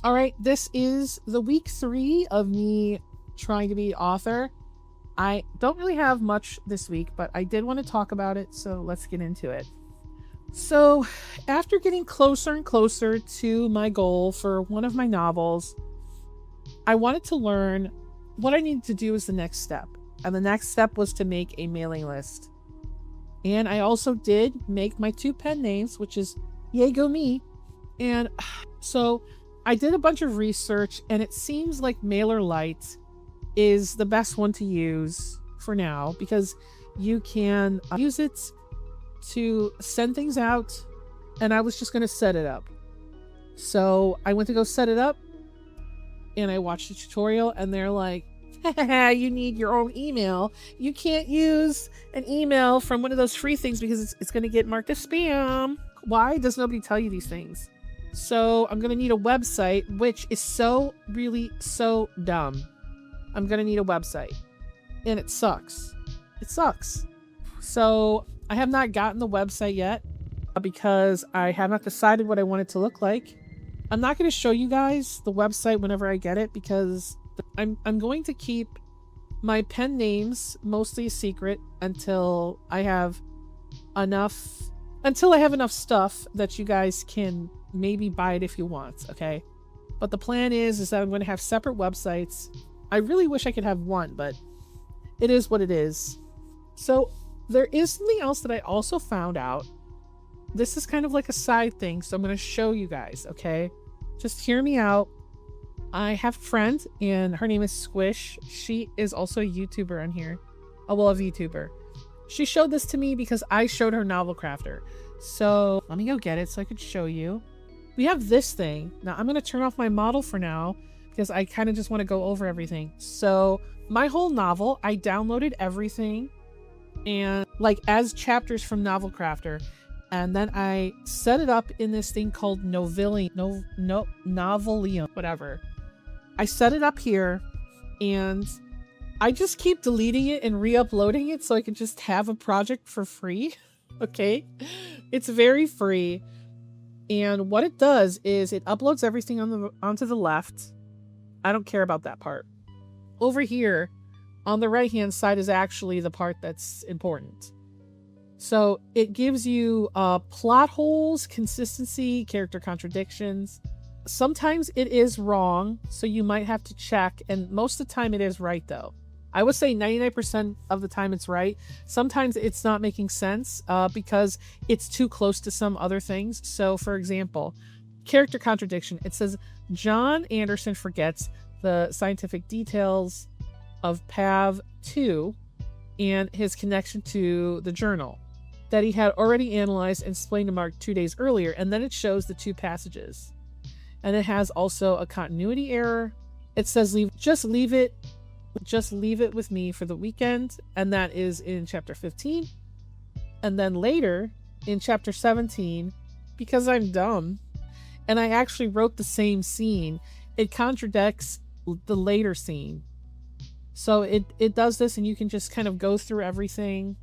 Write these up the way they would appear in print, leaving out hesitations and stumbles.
All right, this is the week 3 of me trying to be author. I don't really have much this week, but I did want to talk about it, so let's get into it. So, after getting closer and closer to my goal for one of my novels, I wanted to learn what I needed to do as the next step. And the next step was to make a mailing list. And I also did make my 2 pen names, which is Yay Go Me. And so I did a bunch of research, and it seems like MailerLite is the best one to use for now because you can use it to send things out, and I was just going to set it up. So I went to go set it up, and I watched the tutorial, and they're like, you need your own email. You can't use an email from one of those free things because it's going to get marked as spam. Why does nobody tell you these things? So I'm going to need a website, which is so dumb. I'm going to need a website, and it sucks. It sucks. So I have not gotten the website yet because I have not decided what I want it to look like. I'm not going to show you guys the website whenever I get it because I'm going to keep my pen names mostly a secret until I have enough stuff that you guys can maybe buy it if you want, okay? But the plan is that I'm going to have separate websites. I really wish I could have one, but it is what it is. So there is something else that I also found out. This is kind of like a side thing, so I'm going to show you guys, okay? Just hear me out. I have a friend, and her name is Squish. She is also a YouTuber on here. A VTuber. She showed this to me because I showed her Novel Crafter. So let me go get it so I could show you. We have this thing. Now I'm going to turn off my model for now because I kind of just want to go over everything. So my whole novel, I downloaded everything and like as chapters from Novel Crafter. And then I set it up in this thing called novelium, whatever. I set it up here and I just keep deleting it and re-uploading it so I can just have a project for free. Okay. It's very free. And what it does is it uploads everything onto the left. I don't care about that part. Over here on the right hand side is actually the part that's important. So it gives you plot holes, consistency, character contradictions. Sometimes it is wrong, so you might have to check, and most of the time it is right though. I would say 99% of the time it's right. Sometimes it's not making sense because it's too close to some other things. So for example, character contradiction. It says John Anderson forgets the scientific details of PAV 2 and his connection to the journal that he had already analyzed and explained to Mark 2 days earlier, and then it shows the 2 passages. And it has also a continuity error. It says just leave it with me for the weekend, and that is in chapter 15. And then later in chapter 17, because I'm dumb and I actually wrote the same scene, it contradicts the later scene. So it does this, and you can just kind of go through everything,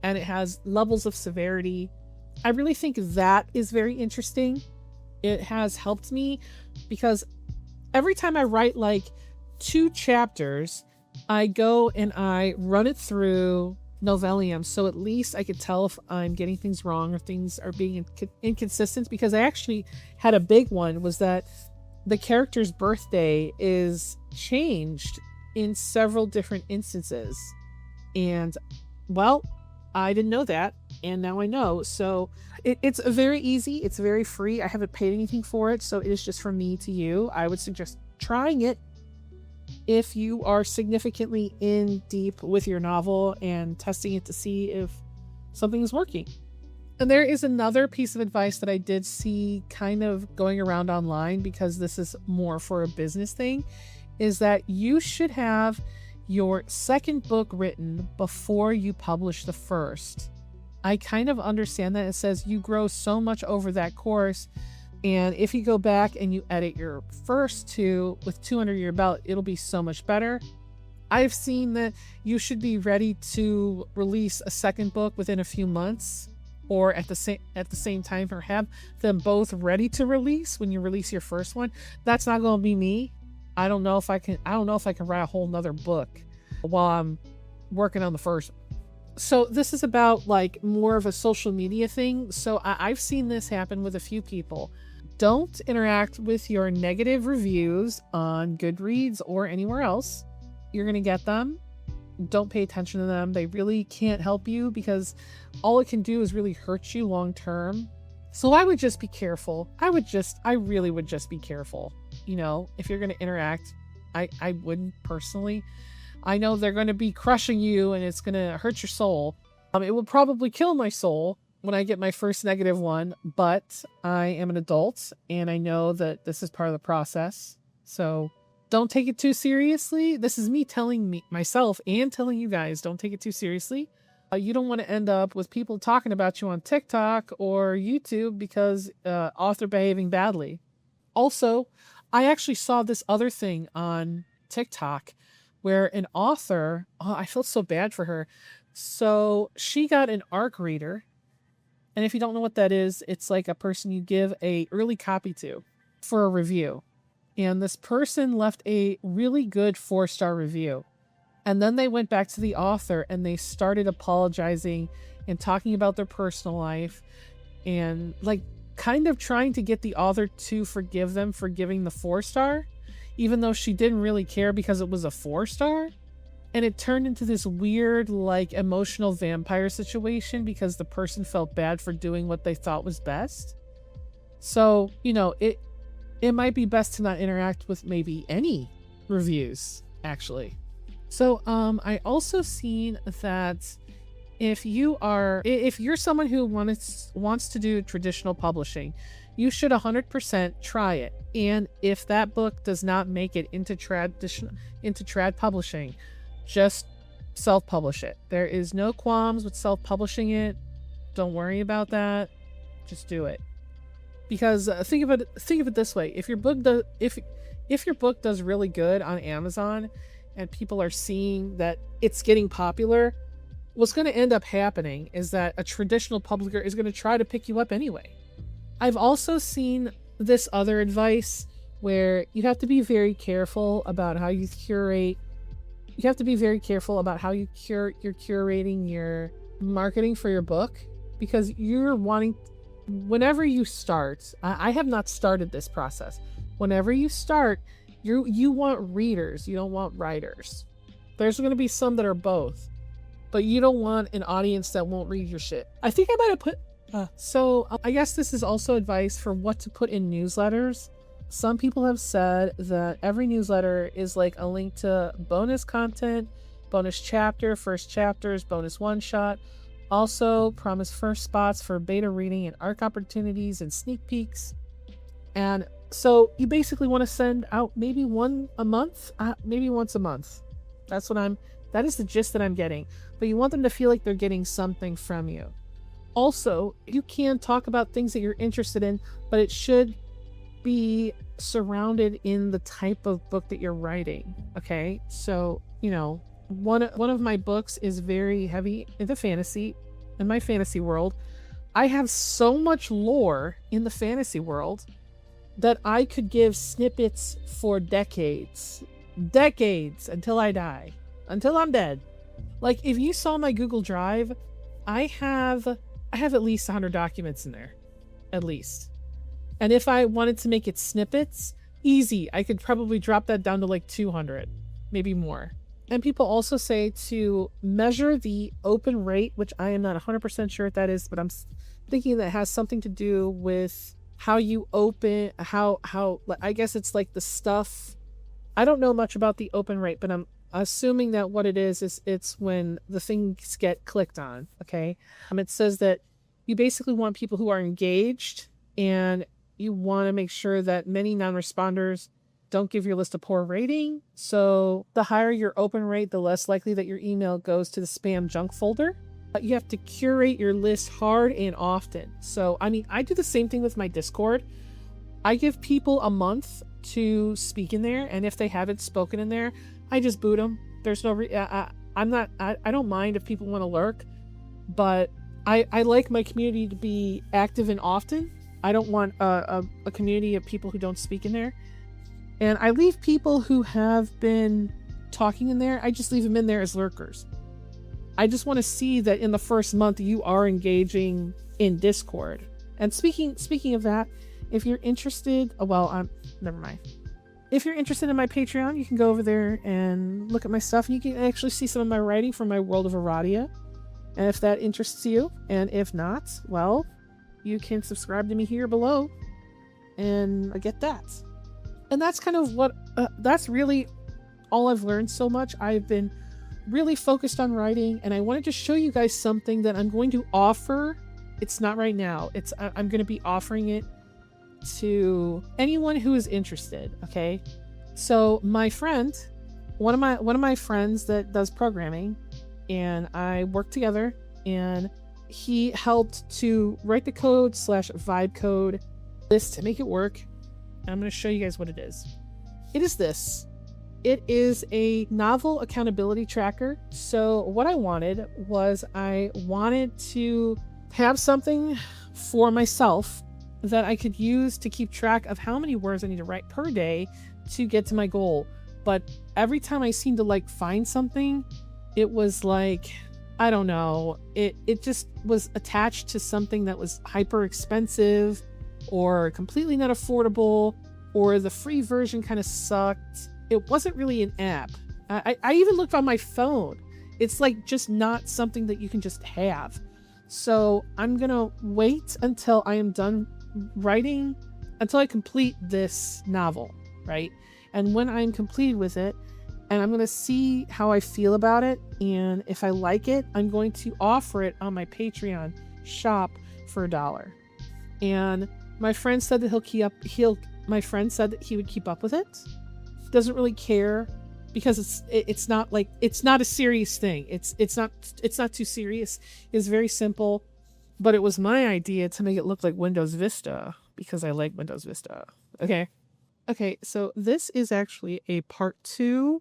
and it has levels of severity. I really think that is very interesting. It has helped me because every time I write like 2 chapters, I go and I run it through novelium, so at least I could tell if I'm getting things wrong or things are being inconsistent, because I actually had a big one was that the character's birthday is changed in several different instances. And well, I didn't know that, and now I know. So it's very easy. It's very free. I haven't paid anything for it, so it is just from me to you. I would suggest trying it if you are significantly in deep with your novel and testing it to see if something is working. And there is another piece of advice that I did see kind of going around online, because this is more for a business thing, is that you should have your second book written before you publish the first. I kind of understand that. It says you grow so much over that course, and if you go back and you edit your first 2 with 2 under your belt, it'll be so much better. I've seen that you should be ready to release a second book within a few months. or at the same time, or have them both ready to release when you release your first one. That's not going to be me. I don't know if I can write a whole nother book while I'm working on the first. So this is about like more of a social media thing. So I've seen this happen with a few people. Don't interact with your negative reviews on Goodreads or anywhere else. You're going to get them. Don't pay attention to them. They really can't help you because all it can do is really hurt you long term. So I would just be careful. I really would just be careful. You know, if you're going to interact, I wouldn't personally. I know they're going to be crushing you and it's going to hurt your soul. It will probably kill my soul when I get my first negative one, but I am an adult and I know that this is part of the process. So don't take it too seriously. This is me telling myself and telling you guys, don't take it too seriously. You don't want to end up with people talking about you on TikTok or YouTube because author behaving badly. Also, I actually saw this other thing on TikTok where an author, I felt so bad for her. So she got an ARC reader. And if you don't know what that is, it's like a person you give a early copy to for a review. And this person left a really good 4-star review. And then they went back to the author and they started apologizing and talking about their personal life and like kind of trying to get the author to forgive them for giving the 4-star, even though she didn't really care because it was a 4-star. And it turned into this weird, like, emotional vampire situation because the person felt bad for doing what they thought was best. So, you know, it might be best to not interact with maybe any reviews, actually. So, I also seen that if you're someone who wants to do traditional publishing, you should 100% try it. And if that book does not make it into trad publishing, just self-publish it. There is no qualms with self-publishing it. Don't worry about that. Just do it. Because think of it this way: if your book does really good on Amazon, and people are seeing that it's getting popular, what's going to end up happening is that a traditional publisher is going to try to pick you up anyway. I've also seen this other advice where you have to be very careful about how you curate. You have to be very careful about how you're curating your marketing for your book, because whenever you start, I have not started this process. Whenever you start, you want readers, you don't want writers. There's going to be some that are both, but you don't want an audience that won't read your shit. I think I might have put, I guess this is also advice for what to put in newsletters. Some people have said that every newsletter is like a link to bonus content, bonus chapter, first chapters, bonus one-shot. Also promise first spots for beta reading and ARC opportunities and sneak peeks. And so you basically want to send out maybe one a month, maybe once a month. That is the gist that I'm getting. But you want them to feel like they're getting something from you. Also, you can talk about things that you're interested in, but it should be surrounded in the type of book that you're writing. Okay, so you know, one of my books is very heavy into fantasy. In my fantasy world, I have so much lore in the fantasy world that I could give snippets for decades until I die, until I'm dead. Like if you saw my Google Drive, I have at least 100 documents in there, at least. And if I wanted to make it snippets, easy, I could probably drop that down to like 200, maybe more. And people also say to measure the open rate, which I am not 100% sure what that is, but I'm thinking that has something to do with how you open, how I guess it's like the stuff. I don't know much about the open rate, but I'm assuming that what it is it's when the things get clicked on, okay? It says that you basically want people who are engaged, and you want to make sure that many non-responders don't give your list a poor rating. So the higher your open rate, the less likely that your email goes to the spam junk folder. You have to curate your list hard and often. So, I mean, I do the same thing with my Discord. I give people a month to speak in there, and if they haven't spoken in there, I just boot them. There's no I don't mind if people want to lurk, but I like my community to be active and often. I don't want a community of people who don't speak in there. And I leave people who have been talking in there, I just leave them in there as lurkers. I just want to see that in the first month you are engaging in Discord. And speaking of that, if you're interested, never mind. If you're interested in my Patreon, you can go over there and look at my stuff, and you can actually see some of my writing from my World of Aradia. And if that interests you, and if not, well, you can subscribe to me here below, and I get that. And that's kind of what, that's really all I've learned so much. I've been really focused on writing, and I wanted to show you guys something that I'm going to offer. It's not right now. I'm going to be offering it to anyone who is interested. Okay. So my friend, one of my friends that does programming, and I work together, and he helped to write the code / vibe code this to make it work. And I'm going to show you guys what it is. It is this. It is a novel accountability tracker. So what I wanted was I wanted to have something for myself that I could use to keep track of how many words I need to write per day to get to my goal. But every time I seemed to like find something, it was like, I don't know, it just was attached to something that was hyper expensive or completely not affordable, or the free version kind of sucked. It wasn't really an app. I even looked on my phone. It's like just not something that you can just have. So I'm gonna wait until I am done writing, until I complete this novel, right? And when I'm completed with it, and I'm gonna see how I feel about it, and if I like it, I'm going to offer it on my Patreon shop for $1. And my friend said that my friend said that he would keep up with it. Doesn't really care, because it's not a serious thing. It's not too serious. It's very simple, but it was my idea to make it look like Windows Vista because I like Windows Vista. Okay, so this is actually a part 2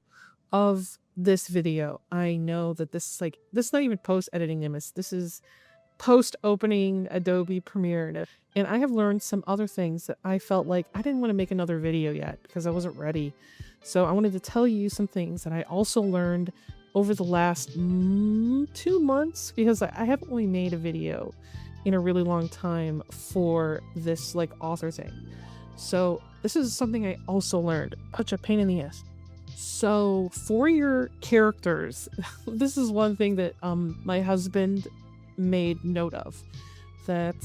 of this video. I know that this is not even post editing Nimbus. This is post opening Adobe Premiere, and I have learned some other things that I felt like I didn't want to make another video yet because I wasn't ready. So I wanted to tell you some things that I also learned over the last 2 months, because I haven't really made a video in a really long time for this like author thing. So this is something I also learned. Such a pain in the ass. So for your characters, this is one thing that my husband made note of, that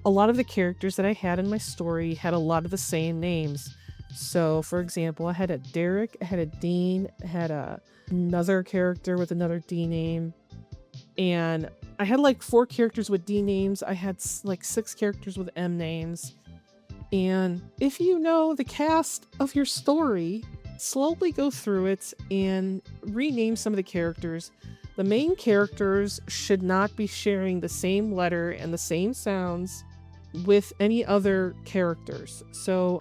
a lot of the characters that I had in my story had a lot of the same names. So for example, I had a Derek, I had a Dean, I had another character with another D name, and I had like 4 characters with D names. I had like 6 characters with M names. And if you know the cast of your story, slowly go through it and rename some of the characters. The main characters should not be sharing the same letter and the same sounds with any other characters. So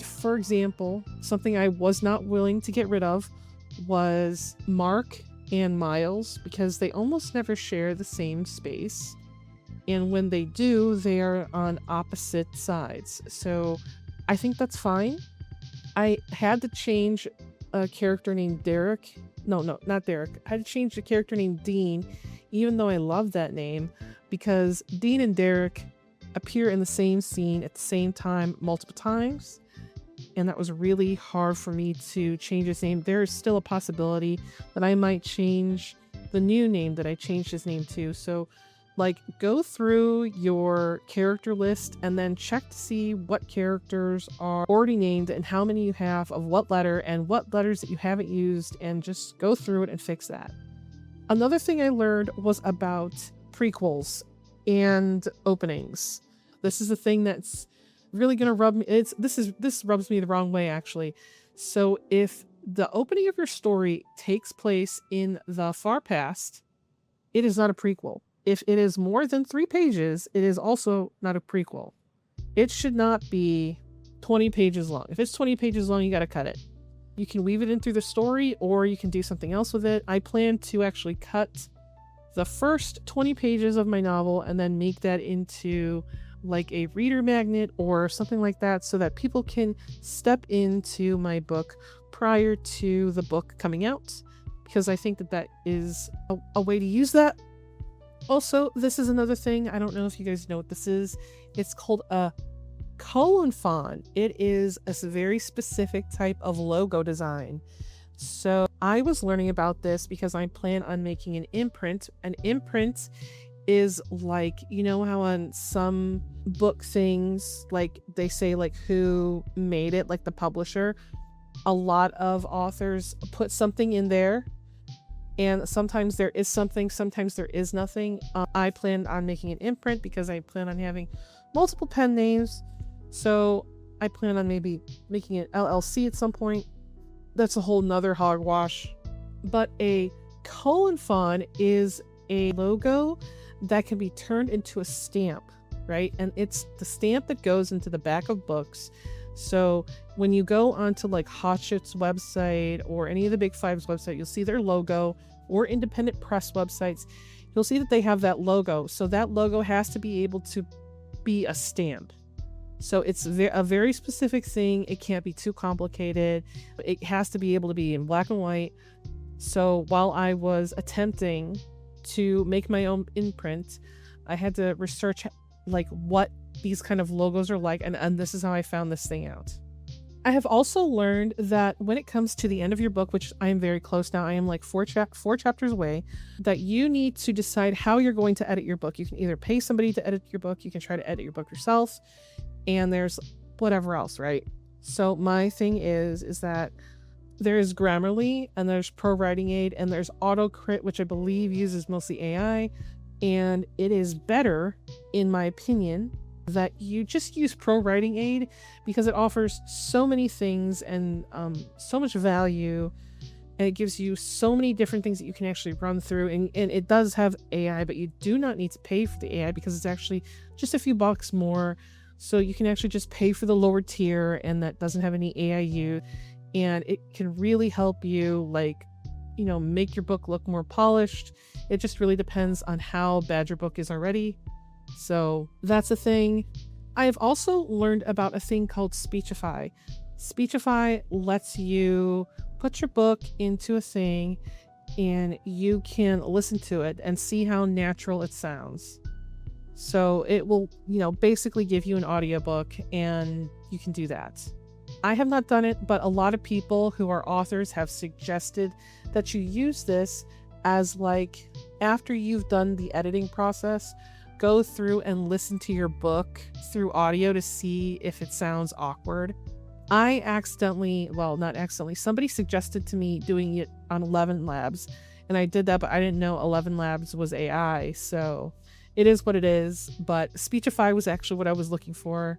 for example, something I was not willing to get rid of was Mark and Miles, because they almost never share the same space. And when they do, they are on opposite sides. So I think that's fine. I had to change a character named Derek. No, not Derek. I had to change the character named Dean, even though I love that name, because Dean and Derek appear in the same scene at the same time multiple times. And that was really hard for me to change his name. There is still a possibility that I might change the new name that I changed his name to. So like, go through your character list and then check to see what characters are already named and how many you have of what letter and what letters that you haven't used, and just go through it and fix that. Another thing I learned was about prequels and openings. This is a thing that's really gonna rub me. This rubs me the wrong way, actually. So if the opening of your story takes place in the far past, it is not a prequel. If it is more than 3 pages, it is also not a prequel. It should not be 20 pages long. If it's 20 pages long, you gotta cut it. You can weave it in through the story, or you can do something else with it. I plan to actually cut the first 20 pages of my novel and then make that into like a reader magnet or something like that, so that people can step into my book prior to the book coming out, because I think that is a way to use that. Also, this is another thing, I don't know if you guys know what this is. It's called a colon font. It is a very specific type of logo design. So I was learning about this because I plan on making an imprint. An imprint is like, you know how on some book things, like they say like who made it, like the publisher, a lot of authors put something in there, and sometimes there is something, sometimes there is nothing. I plan on making an imprint because I plan on having multiple pen names. So I plan on maybe making an LLC at some point. That's a whole nother hogwash. But a colon font is a logo that can be turned into a stamp, right? And it's the stamp that goes into the back of books. So when you go onto like Hotshot's website or any of the Big Five's website, you'll see their logo, or independent press websites, you'll see that they have that logo. So that logo has to be able to be a stamp. So it's a very specific thing. It can't be too complicated. It has to be able to be in black and white. So while I was attempting to make my own imprint, I had to research like what these kind of logos are like, and this is how I found this thing out. I have also learned that when it comes to the end of your book, which I am very close now, I am like four chapters away, that you need to decide how you're going to edit your book. You can either pay somebody to edit your book, you can try to edit your book yourself, and there's whatever else, right? So my thing is that there is Grammarly, and there's Pro Writing Aid, and there's AutoCrit, which I believe uses mostly AI, and it is better, in my opinion, that you just use Pro Writing Aid because it offers so many things and so much value, and it gives you so many different things that you can actually run through, and it does have AI, but you do not need to pay for the AI because it's actually just a few bucks more. So you can actually just pay for the lower tier, and that doesn't have any AI use, and it can really help you, like, you know, make your book look more polished. It just really depends on how bad your book is already. So that's a thing. I have also learned about a thing called Speechify. Speechify lets you put your book into a thing and you can listen to it and see how natural it sounds. So it will, you know, basically give you an audiobook, and you can do that. I have not done it, but a lot of people who are authors have suggested that you use this as, like, after you've done the editing process, go through and listen to your book through audio to see if it sounds awkward. I not accidentally, somebody suggested to me doing it on 11 Labs, and I did that, but I didn't know 11 Labs was AI, so it is what it is. But Speechify was actually what I was looking for,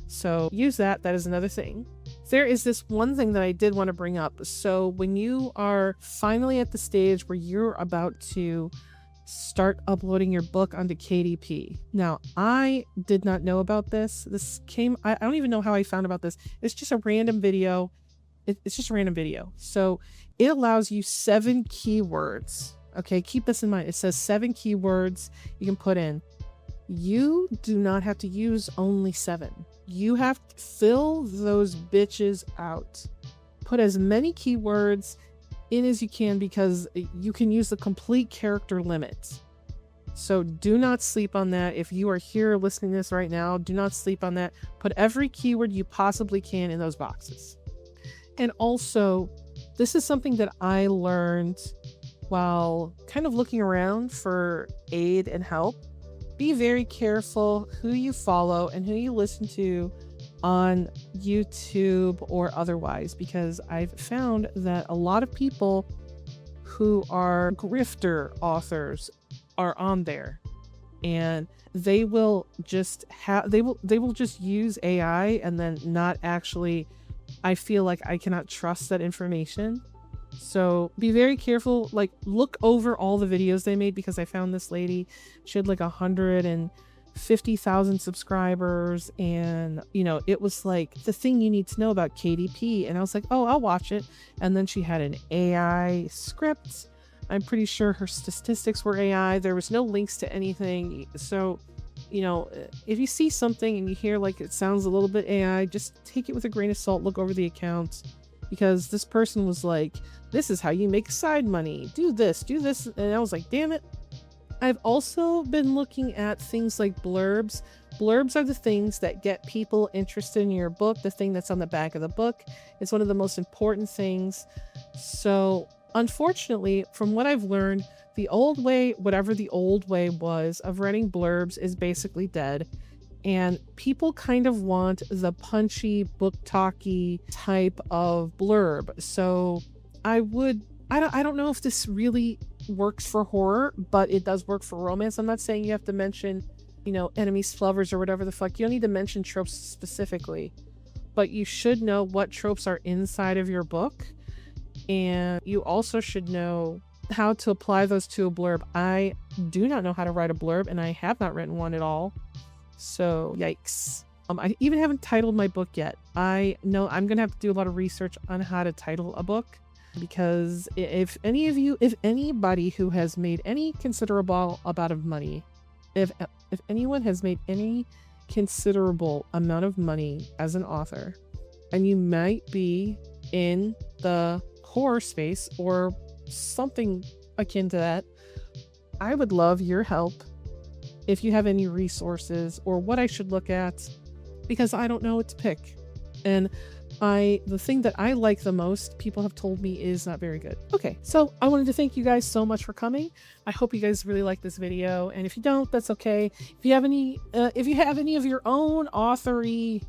so use that. That is another thing. There is this one thing that I did want to bring up. So when you are finally at the stage where you're about to start uploading your book onto KDP. Now, I did not know about this. I don't even know how I found about this. It's just a random video. It's just a random video. So it allows you 7 keywords. Okay, keep this in mind. It says 7 keywords you can put in. You do not have to use only 7. You have to fill those bitches out. Put as many keywords in as you can, because you can use the complete character limit. So do not sleep on that. If you are here listening to this right now, do not sleep on that. Put every keyword you possibly can in those boxes. And also, this is something that I learned while kind of looking around for aid and help. Be very careful who you follow and who you listen to on YouTube or otherwise, because I've found that a lot of people who are grifter authors are on there, and they will just use AI and then not actually, I feel like I cannot trust that information. So be very careful. Like, look over all the videos they made, because I found this lady, she had like 150,000 subscribers, and you know, it was like the thing you need to know about KDP, and I was like, oh, I'll watch it. And then she had an AI script I'm pretty sure her statistics were AI. There was no links to anything. So, you know, if you see something and you hear like it sounds a little bit AI, just take it with a grain of salt, look over the accounts, because this person was like, this is how you make side money. Do this, do this. And I was like, damn it. I've also been looking at things like blurbs. Blurbs are the things that get people interested in your book, the thing that's on the back of the book. It's one of the most important things. So unfortunately, from what I've learned, the old way, whatever the old way was of writing blurbs, is basically dead. And people kind of want the punchy, book talky type of blurb. So I don't know if this really works for horror, but it does work for romance. I'm not saying you have to mention, you know, enemies to lovers or whatever the fuck. You don't need to mention tropes specifically, but you should know what tropes are inside of your book. And you also should know how to apply those to a blurb. I do not know how to write a blurb, and I have not written one at all. So yikes. I even haven't titled my book yet. I know I'm gonna have to do a lot of research on how to title a book, because if anybody who has made any considerable amount of money, if anyone has made any considerable amount of money as an author, and you might be in the horror space or something akin to that, I would love your help if you have any resources or what I should look at, because I don't know what to pick. And the thing that I like the most, people have told me, is not very good. Okay, so I wanted to thank you guys so much for coming. I hope you guys really like this video, and if you don't, that's okay. If you have any of your own authory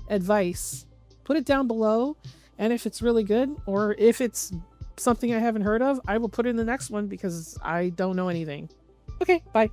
advice, put it down below, and if it's really good, or if it's something I haven't heard of, I will put it in the next one, because I don't know anything. Okay, bye.